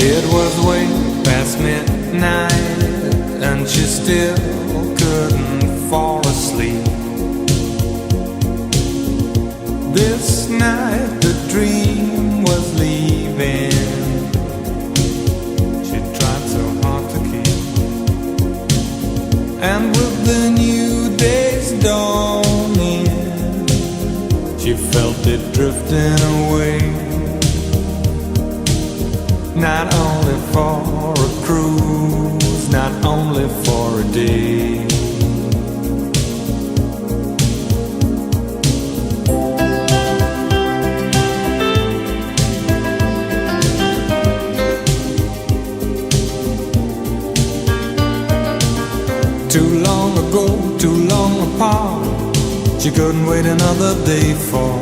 It was way past midnight and she still couldn't fall asleep. This night the dream was leaving. She tried so hard to keep. And with the new day's dawning, she felt it drifting away. Not only for a cruise, not only for a day. Too long ago, too long apart, she couldn't wait another day for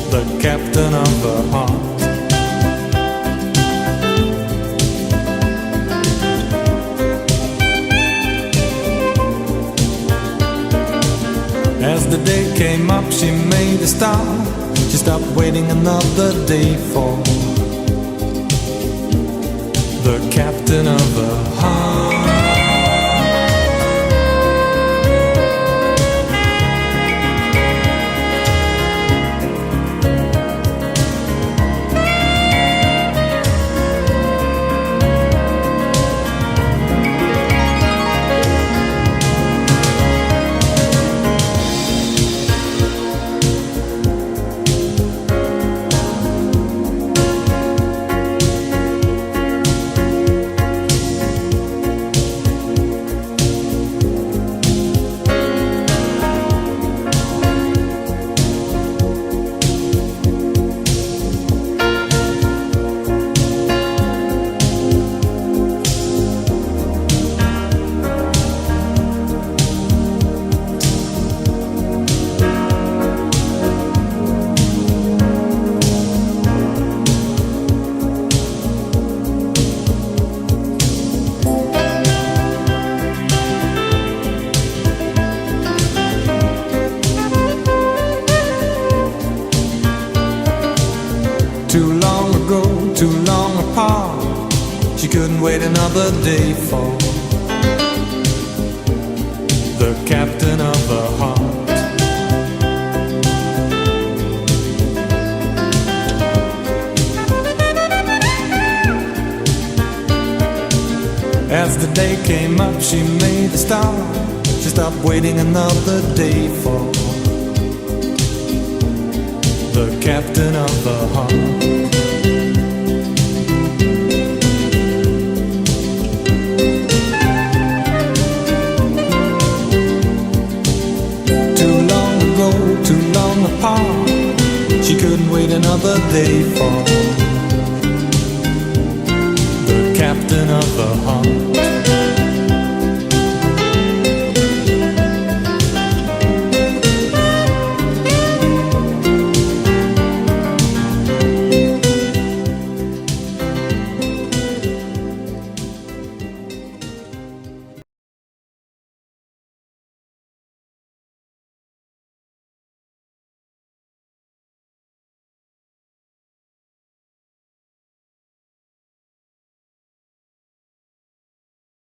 the captain of her heart. As the day came up, she made a start. She stopped waiting another day for the captain of her heart. Too long ago, too long apart, she couldn't wait another day for the captain of her heart. As the day came up, she made a start. She stopped waiting another day for the captain of her heart. Too long ago, too long apart, she couldn't wait another day for